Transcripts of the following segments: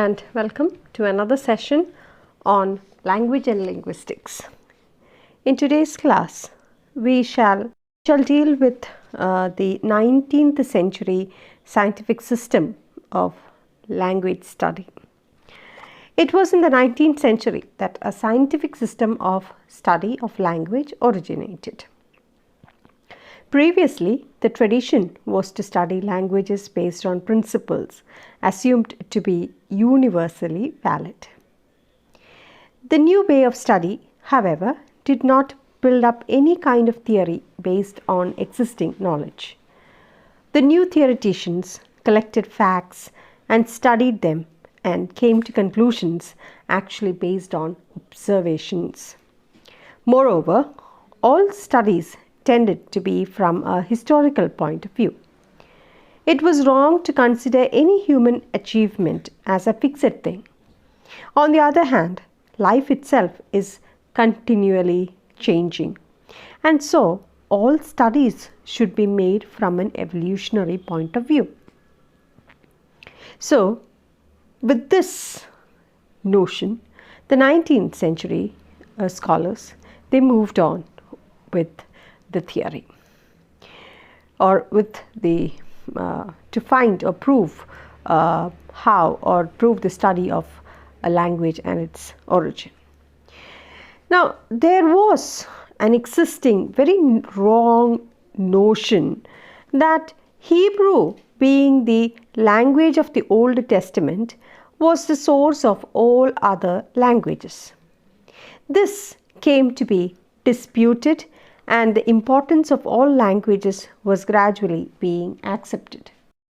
and welcome to another session on language and linguistics. In today's class, we shall deal with the 19th century scientific system of language study. It was in the 19th century that a scientific system of study of language originated. Previously, the tradition was to study languages based on principles assumed to be universally valid. The new way of study, however, did not build up any kind of theory based on existing knowledge. The new theoreticians collected facts and studied them and came to conclusions actually based on observations. Moreover, all studies tended to be from a historical point of view. It was wrong to consider any human achievement as a fixed thing. On the other hand, life itself is continually changing, and so all studies should be made from an evolutionary point of view. So, with this notion, the 19th century scholars, they moved on with the theory, or with the to find or prove how or prove the study of a language and its origin. Now, there was an existing very wrong notion that Hebrew, being the language of the Old Testament, was the source of all other languages. This came to be disputed, and the importance of all languages was gradually being accepted.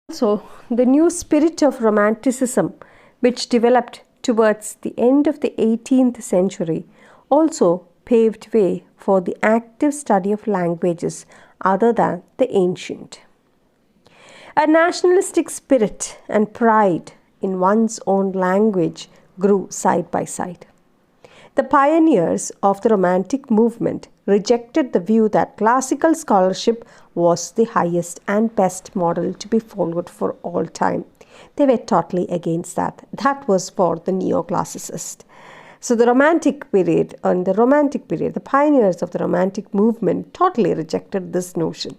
Also, the new spirit of Romanticism, which developed towards the end of the 18th century, also paved way for the active study of languages other than the ancient. A nationalistic spirit and pride in one's own language grew side by side. The pioneers of the Romantic movement rejected the view that classical scholarship was the highest and best model to be followed for all time. They were totally against that. That was for the neoclassicists. So the Romantic period, the pioneers of the Romantic movement totally rejected this notion.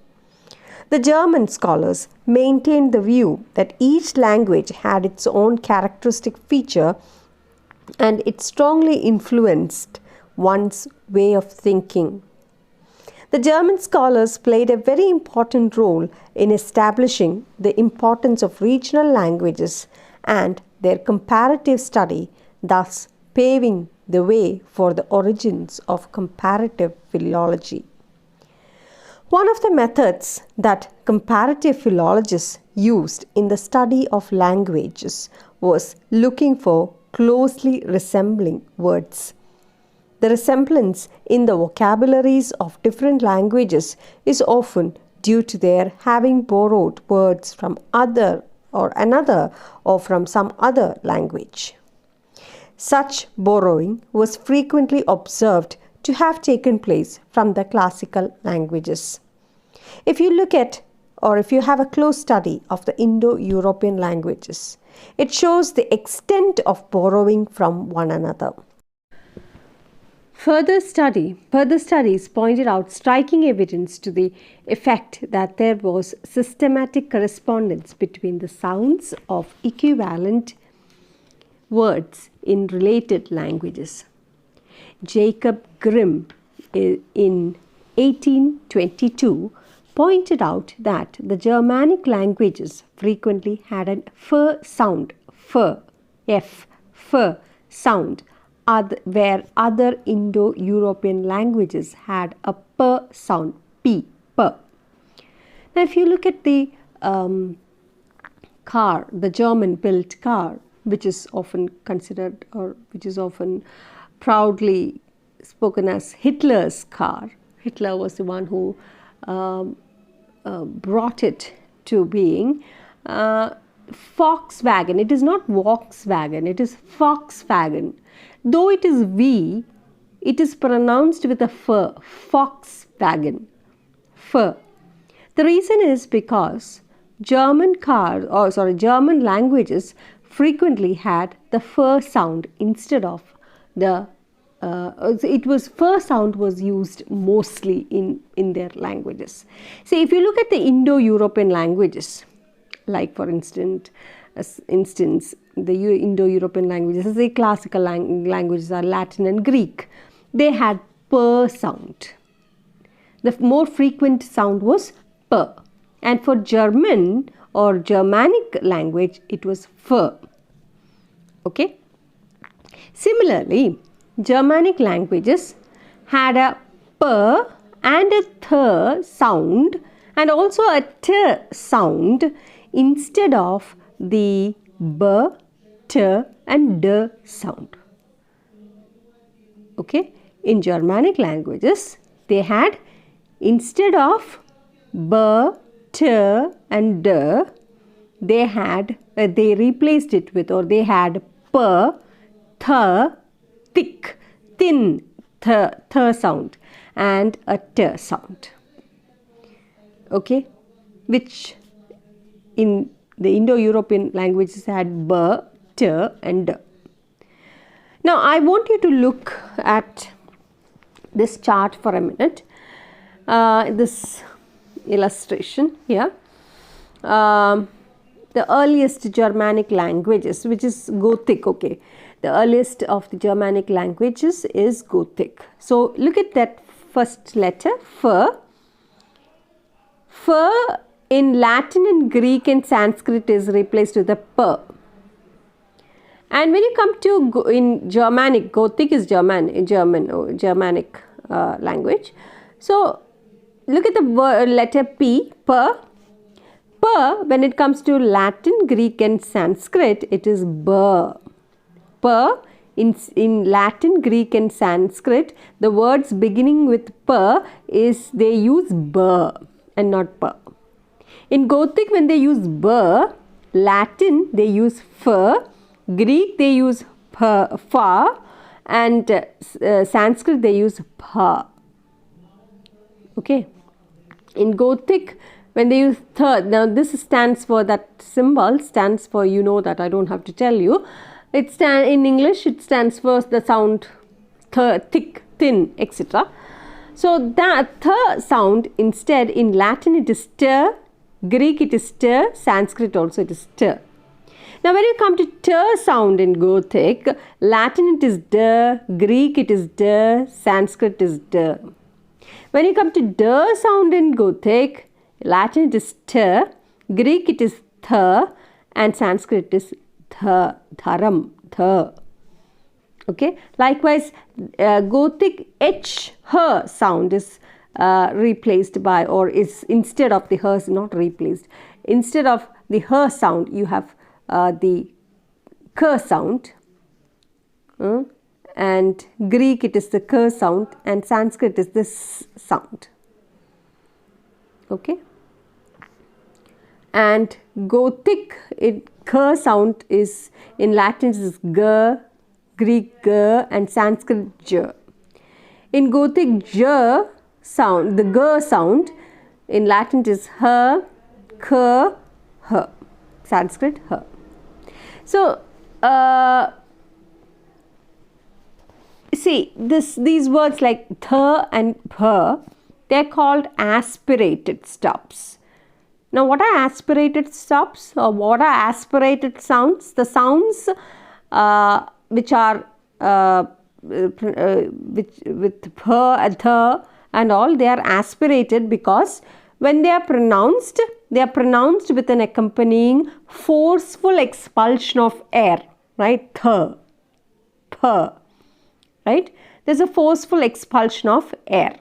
The German scholars maintained the view that each language had its own characteristic feature, and it strongly influenced one's way of thinking. The German scholars played a very important role in establishing the importance of regional languages and their comparative study, thus paving the way for the origins of comparative philology. One of the methods that comparative philologists used in the study of languages was looking for closely resembling words. The resemblance in the vocabularies of different languages is often due to their having borrowed words from another or from some other language. Such borrowing was frequently observed to have taken place from the classical languages. If you look at, or if you have a close study of the Indo-European languages, it shows the extent of borrowing from one another. Further studies pointed out striking evidence to the effect that there was systematic correspondence between the sounds of equivalent words in related languages. Jacob Grimm in 1822 pointed out that the Germanic languages frequently had an f sound, sound, where other Indo-European languages had a p sound, p. Now, if you look at the car, the German-built car, which is often considered, or which is often proudly spoken as Hitler's car. Hitler was the one who brought it to being. Volkswagen, it is not Volkswagen, it is Volkswagen. Though it is V, it is pronounced with a f, Volkswagen, f. The reason is because German languages frequently had the f sound instead of the sound was used mostly in their languages. See, if you look at the Indo-European languages, like for instance, the Indo-European languages, the classical languages are Latin and Greek, they had p sound. The more frequent sound was p. And for German or Germanic language, it was f. Okay. Similarly, Germanic languages had a p and a th sound and also a t sound instead of the b, t and d sound. Okay. In Germanic languages, they had instead of b, t and d, they replaced it with, or they had p, th, thick, thin th sound and a t sound. Okay, which in the Indo-European languages had b, t and d. Now I want you to look at this chart for a minute, this illustration here. The earliest Germanic languages, which is Gothic, okay. The earliest of the Germanic languages is Gothic. So look at that first letter, f. F in Latin and Greek and Sanskrit is replaced with a p. And when you come to in Germanic, Gothic is Germanic language. So look at the letter p, p. P, when it comes to Latin, Greek and Sanskrit, it is b. P, in Latin, Greek and Sanskrit, the words beginning with p is they use b and not p. In Gothic, when they use b, Latin they use f, Greek they use fa, and Sanskrit they use pa. Okay. In Gothic, when they use th, now this stands for, that symbol stands for, you know that, I don't have to tell you. In English it stands for the sound th, thick, thin, etc. So that th sound, instead in Latin it is t, Greek it is t, Sanskrit also it is t. Now when you come to t sound in Gothic, Latin it is d, Greek it is d, Sanskrit is d. When you come to d sound in Gothic, Latin it is t, Greek it is th, and Sanskrit is th, dharam, th. Okay. Likewise, Gothic h, h sound is replaced by, or is instead of the h, not replaced. Instead of the h sound, you have the k sound. And Greek it is the k sound, and Sanskrit is this sound. Okay. And Gothic, k sound is in Latin is g, Greek g, and Sanskrit j. In Gothic j sound, the g sound in Latin is h, k, h, Sanskrit h. So see, these words like th and p, they are called aspirated stops. Now what are aspirated stops, or what are aspirated sounds? The sounds which are with p and th and all, they are aspirated because when they are pronounced with an accompanying forceful expulsion of air, right? Th, p, right? There's a forceful expulsion of air.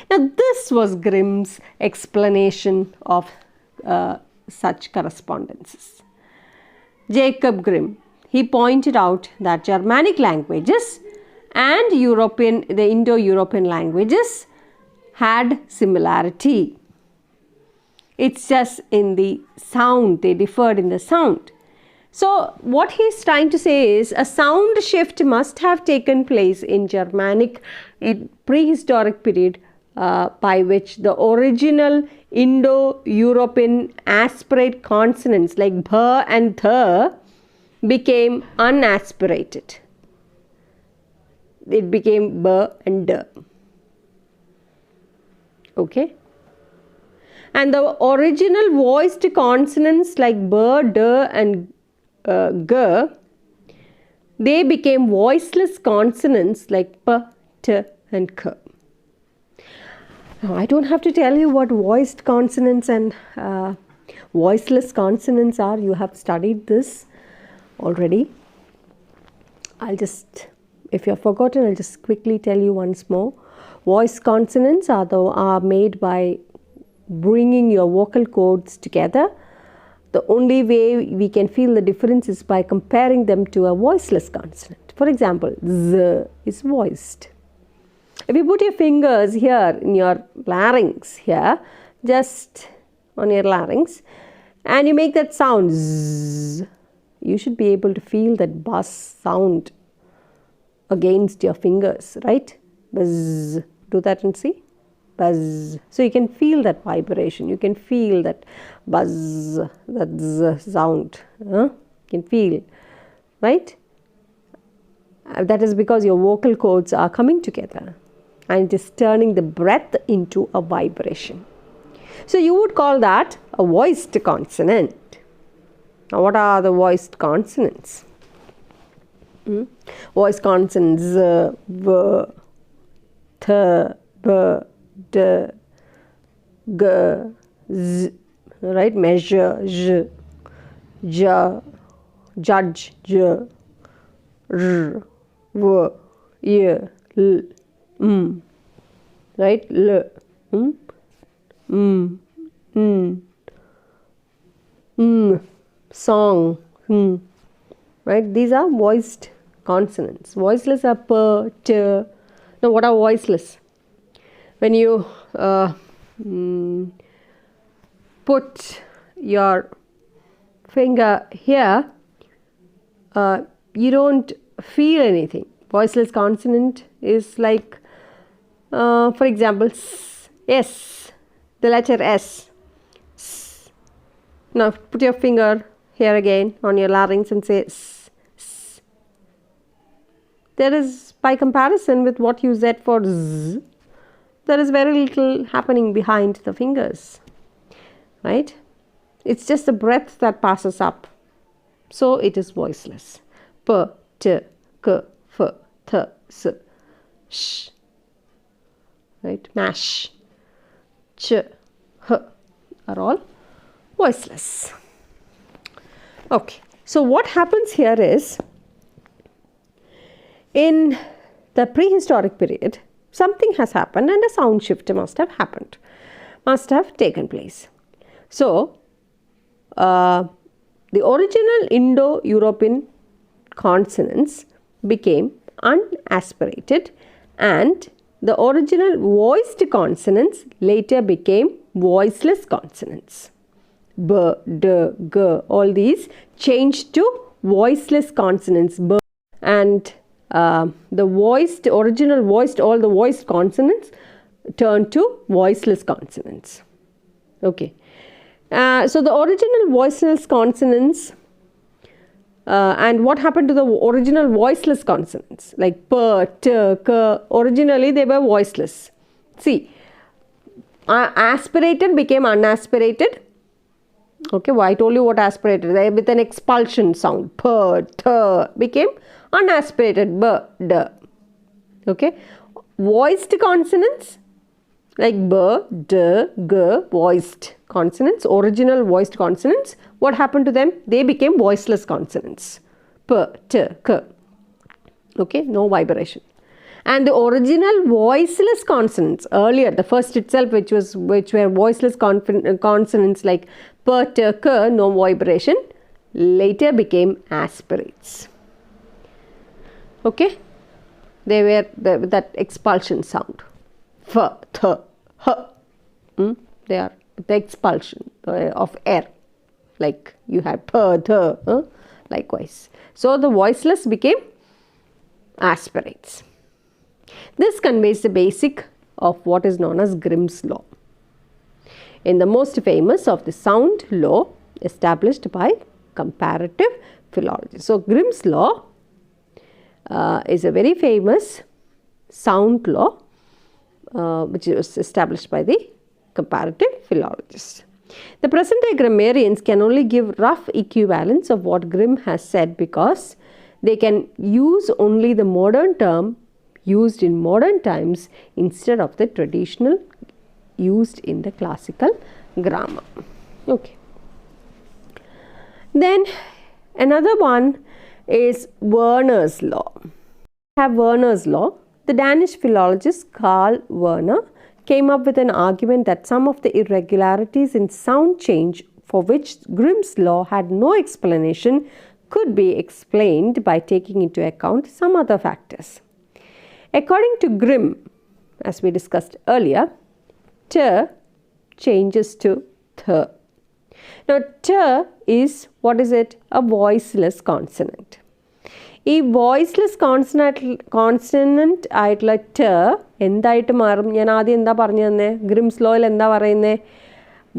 Now this was Grimm's explanation of such correspondences. Jacob Grimm, he pointed out that Germanic languages and the Indo-European languages had similarity. It's just in the sound, they differed in the sound. So what he's trying to say is a sound shift must have taken place in Germanic in prehistoric period by which the original Indo-European aspirate consonants like bh and th became unaspirated. It became b and d. Okay. And the original voiced consonants like b, d and g, they became voiceless consonants like p, t and k. Now, I don't have to tell you what voiced consonants and voiceless consonants are. You have studied this already. If you have forgotten, I'll just quickly tell you once more. Voiced consonants are made by bringing your vocal cords together. The only way we can feel the difference is by comparing them to a voiceless consonant. For example, z is voiced. If you put your fingers here in your larynx here, just on your larynx, and you make that sound zzz, you should be able to feel that buzz sound against your fingers, right? Buzz. Do that and see. Buzz. So you can feel that vibration. You can feel that buzz, that zzz sound. You can feel, right? That is because your vocal cords are coming together and it is turning the breath into a vibration. So you would call that a voiced consonant. Now what are the voiced consonants? Voiced consonants z, v, th, b, d, g, z, right? Measure, j, j, judge, j, r, v, y, l, right? L, song, right? These are voiced consonants. Voiceless are p, t. Now, what are voiceless? When you put your finger here, you don't feel anything. Voiceless consonant is like, for example, S, the letter S. S. Now, put your finger here again on your larynx and say S. S. There is, by comparison with what you said for Z, there is very little happening behind the fingers, right? It's just the breath that passes up. So it is voiceless. P, t, k, f, th, s, sh, right? Mash, ch, h are all voiceless. Okay, so what happens here is, in the prehistoric period, something has happened and a sound shift must have taken place. So, the original Indo-European consonants became unaspirated and the original voiced consonants later became voiceless consonants. B, d, g, all these changed to voiceless consonants. B, and the original voiced, all the voiced consonants turned to voiceless consonants. Okay. So the original voiceless consonants and what happened to the original voiceless consonants like p, t, k, originally they were voiceless. See, aspirated became unaspirated. Okay, well, I told you what aspirated, with an expulsion sound. P, t became unaspirated, b, d. Okay, voiced consonants like b, d, g, voiced consonants, original voiced consonants. What happened to them? They became voiceless consonants. P, t, k. Okay, no vibration. And the original voiceless consonants earlier, the first itself, which were voiceless consonants like p, t, k, no vibration, later became aspirates. Okay, they were with that expulsion sound. F, th, h. They are the expulsion of air, like you had p, th, likewise. So the voiceless became aspirates. This conveys the basic of what is known as Grimm's law, and the most famous of the sound law established by comparative philology. So, Grimm's law is a very famous sound law which was established by the comparative philologists. The present day grammarians can only give rough equivalents of what Grimm has said because they can use only the modern term used in modern times instead of the traditional used in the classical grammar. Okay. Then another one is Werner's law. We have Werner's law. The Danish philologist Carl Werner came up with an argument that some of the irregularities in sound change for which Grimm's law had no explanation could be explained by taking into account some other factors. According to Grimm, as we discussed earlier, t changes to th. Now, t is, what is it? A voiceless consonant. ഈ voiceless consonant ആയിട്ടുള്ള t എന്തായിട്ട് മാറും? ഞാൻ ആദ്യം എന്താ പറഞ്ഞു തന്നെ? Grimm's ലോയിൽ എന്താ പറയുന്നത്?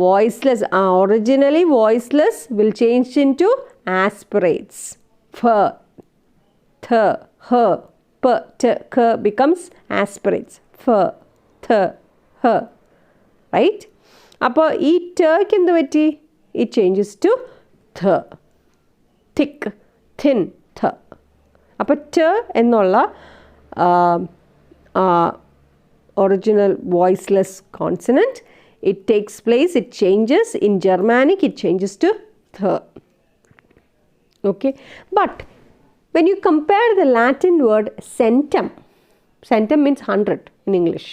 Voiceless, originally voiceless will change into aspirates. F, th, h, p, t, k becomes aspirates. F, th, h. Right? അപ്പോൾ ഈ tക്ക് എന്ത് പറ്റി? It changes to th. Thick, thin, th. അപ്പോൾ t എന്നുള്ള original voiceless consonant, it takes place, it changes. In Germanic, it changes to th. Okay. But when you compare the Latin word centum, centum means 100 in English.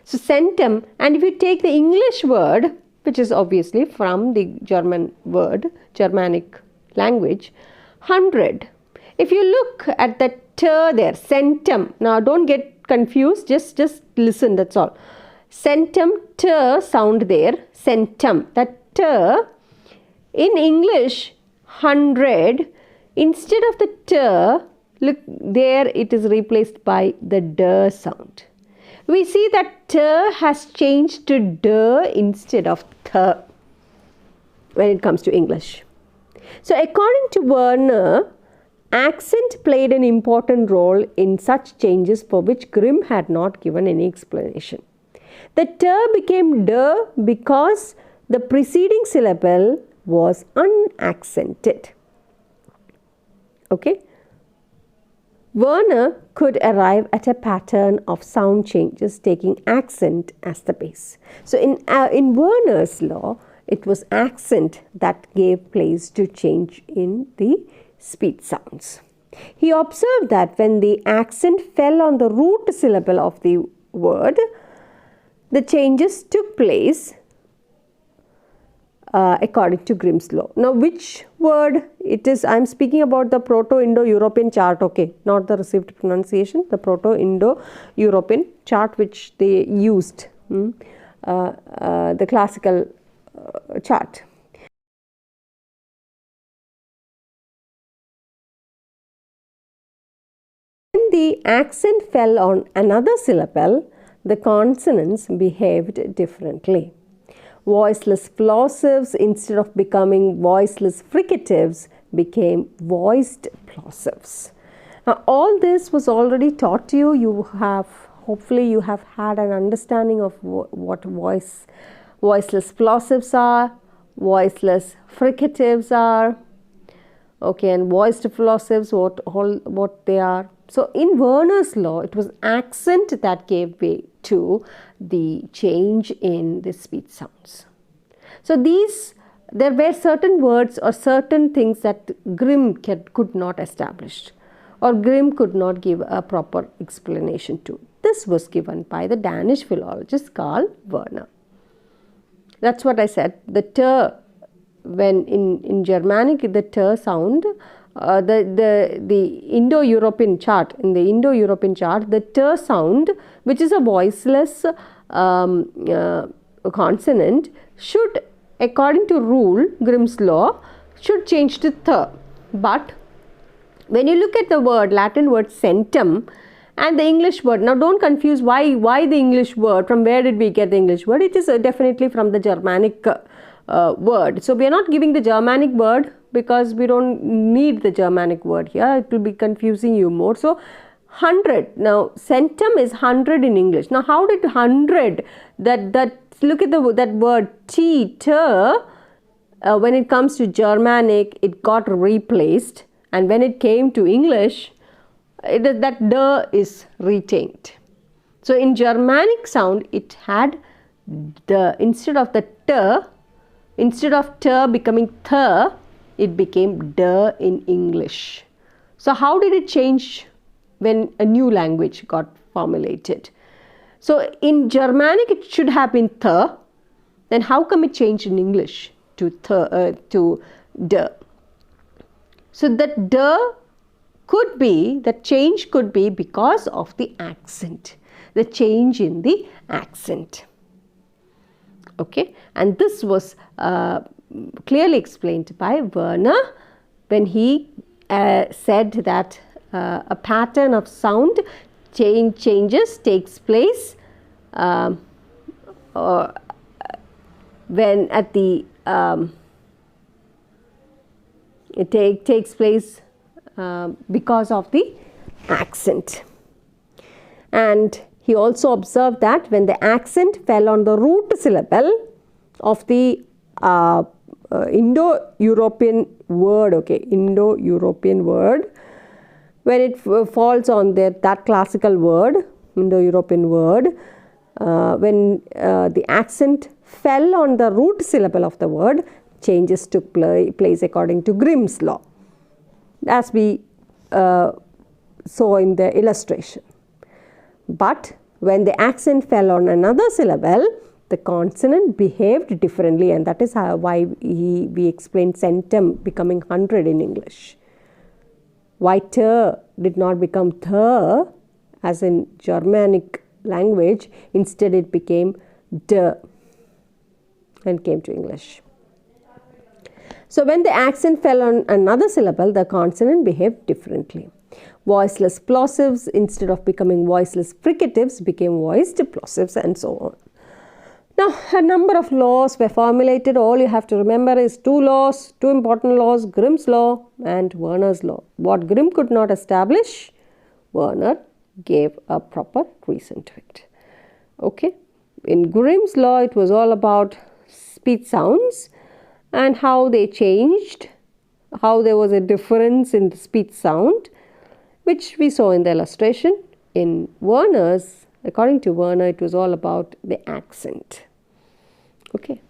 So, centum, and if you take the English word, which is obviously from the German word, Germanic language, 100. If you look at the t there, centum, now don't get confused, just listen, that's all. Centum, t sound there, centum, that t in English 100, instead of the t, look there, it is replaced by the d sound. We see that t has changed to d instead of th when it comes to English. So, according to Werner, accent played an important role in such changes for which Grimm had not given any explanation. The t became d because the preceding syllable was unaccented. Okay. Werner could arrive at a pattern of sound changes taking accent as the base. So, in Werner's law, it was accent that gave place to change in the speech sounds. He observed that when the accent fell on the root syllable of the word, the changes took place according to Grimm's law. Now, which word it is? I am speaking about the Proto-Indo-European chart, okay, not the received pronunciation, the Proto-Indo-European chart which they used, the classical chart. When the accent fell on another syllable, the consonants behaved differently. Voiceless plosives, instead of becoming voiceless fricatives, became voiced plosives. Now, all this was already taught to you. Hopefully you have had an understanding of what voiceless plosives are, voiceless fricatives are, okay, and voiced plosives, what they are. So, in Werner's law, it was accent that gave way to the change in the speech sounds. So, there were certain words or certain things that Grimm could not establish, or Grimm could not give a proper explanation to. This was given by the Danish philologist Carl Werner. That's what I said. The t, when in Germanic, the t sound, the Indo-European chart, in the Indo-European chart, the t sound, which is a voiceless consonant, should, according to rule, Grimm's law, should change to th. But when you look at the word, Latin word centum, and the English word. Now don't confuse why the English word, from where did we get the English word? It is definitely from the Germanic word. So we are not giving the Germanic word because we don't need the Germanic word here. It will be confusing you more. So 100. Now centum is 100 in English. Now how did 100, look at that word t, when it comes to Germanic, it got replaced, and when it came to English, that d is retained. So in Germanic sound, it had the, instead of the t, instead of t becoming th, it became d in English. So how did it change when a new language got formulated? So in Germanic it should have been th, then how come it changed in English to d? So that d could be, that change could be because of the accent, the change in the accent. Okay, and this was clearly explained by Werner when he said that a pattern of sound changes takes place when at the it takes place because of the accent. And he also observed that when the accent fell on the root syllable of the Indo-European word, Indo-European word, when it falls on that classical word, Indo-European word, when the accent fell on the root syllable of the word, changes took place according to Grimm's law, as we saw in the illustration. But when the accent fell on another syllable, the consonant behaved differently, and that is why we explained centum becoming 100 in English. Why t did not become th as in Germanic language, instead it became d and came to English. So when the accent fell on another syllable, the consonant behaved differently. Voiceless plosives, instead of becoming voiceless fricatives, became voiced plosives, and so on. Now, a number of laws were formulated. All you have to remember is two important laws, Grimm's law and Werner's law. What Grimm could not establish, Werner gave a proper reason to it. Okay. In Grimm's law, it was all about speech sounds and how they changed, how there was a difference in the speech sound, which we saw in the illustration. In Werner's, according to Werner, it was all about the accent. Okay,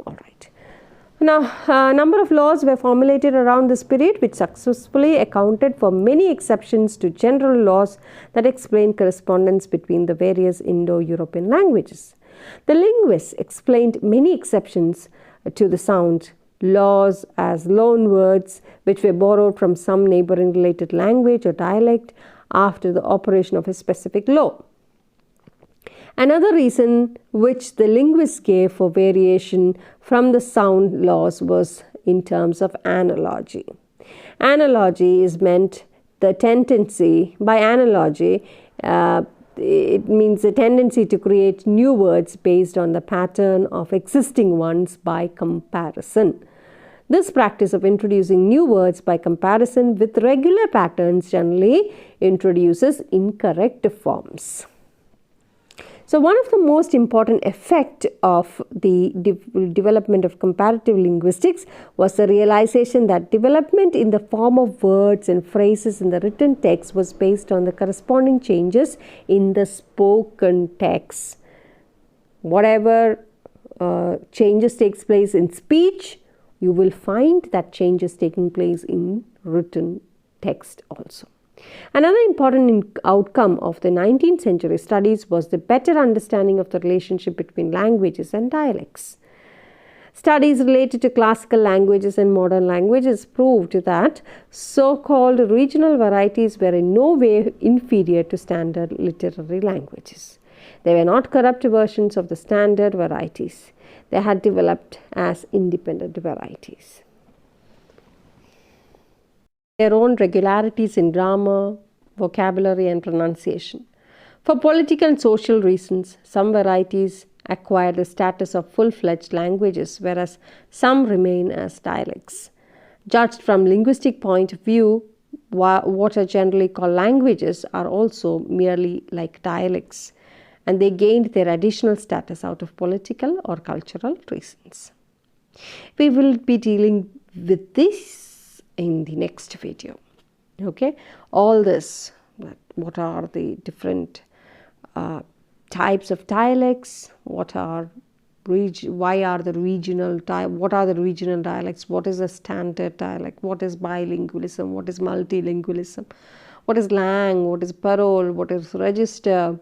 all right. Now, a number of laws were formulated around this period, which successfully accounted for many exceptions to general laws that explain correspondence between the various Indo-European languages. The linguists explained many exceptions to the sound laws as loan words, which were borrowed from some neighboring related language or dialect after the operation of a specific law. Another reason which the linguists gave for variation from the sound laws was in terms of analogy. Analogy is meant the tendency, by analogy, it means the tendency to create new words based on the pattern of existing ones by comparison. This practice of introducing new words by comparison with regular patterns generally introduces incorrect forms. So one of the most important effects of the development of comparative linguistics was the realization that development in the form of words and phrases in the written text was based on the corresponding changes in the spoken text. Whatever changes takes place in speech, you will find that changes taking place in written text also. Another important outcome of the 19th century studies was the better understanding of the relationship between languages and dialects. Studies related to classical languages and modern languages proved that so-called regional varieties were in no way inferior to standard literary languages. They were not corrupt versions of the standard varieties. They had developed as independent varieties. Their own regularities in grammar, vocabulary and pronunciation. For political and social reasons, some varieties acquire the status of full-fledged languages, whereas some remain as dialects. Judged from linguistic point of view, what are generally called languages are also merely like dialects, and they gained their additional status out of political or cultural reasons. We will be dealing with this in the next video. Okay, all this, what are the different types of dialects, why are the regional what are the regional dialects, what is a standard dialect, what is bilingualism, what is multilingualism, what is lang, what is parole, what is register,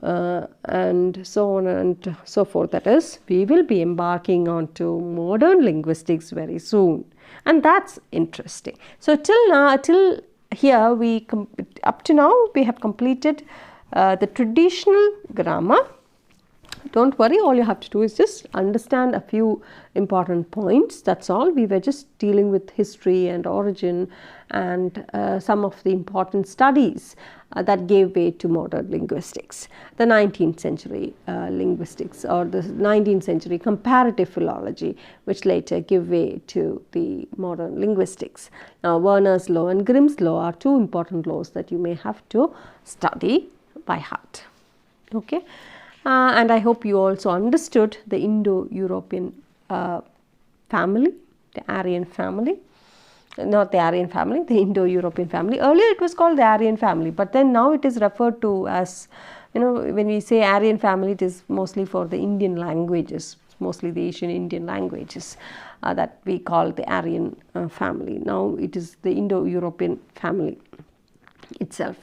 and so on and so forth. That is, we will be embarking onto modern linguistics very soon, and that's interesting. So till here up to now we have completed the traditional grammar. Don't worry, all you have to do is just understand a few important points. That's all. We were just dealing with history and origin and some of the important studies that gave way to modern linguistics. The 19th century linguistics, or the 19th century comparative philology, which later gave way to the modern linguistics. Now, Werners' Law and Grimm's Law are two important laws that you may have to study by heart. Okay. And I hope you also understood the Indo-European family, the Aryan family, not the Aryan family, the Indo-European family. Earlier it was called the Aryan family, but then now it is referred to as, when we say Aryan family, it is mostly for the Indian languages, mostly the Asian Indian languages that we call the Aryan family. Now it is the Indo-European family itself.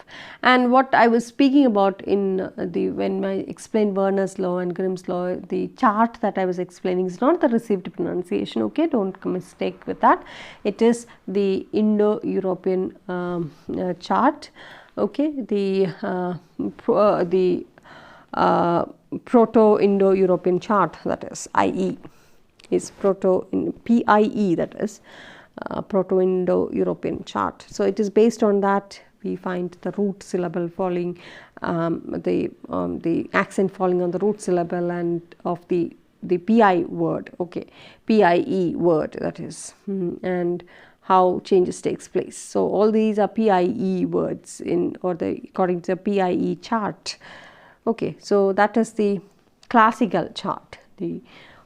And what I was speaking about when I explained Werners' Law and Grimm's Law, the chart that I was explaining is not the received pronunciation. Okay, don't mistake with that. It is the Indo-European chart. Okay, the Proto-Indo-European chart, that is IE, is PIE, that is Proto-Indo-European chart. So it is based on that. We find the root syllable falling, the accent falling on the root syllable and of the PI word, okay, PIE word, that is, and how changes takes place. So all these are PIE words according to the PIE chart. Okay, so that is the classical chart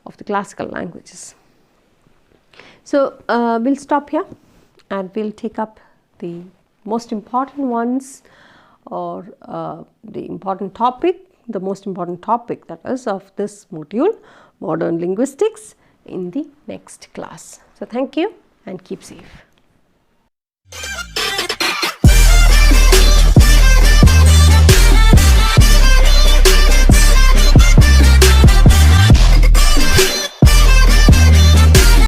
of the classical languages. So we'll stop here and we'll take up the most important ones, or the most important topic that is of this module, modern linguistics, in the next class. So thank you and keep safe.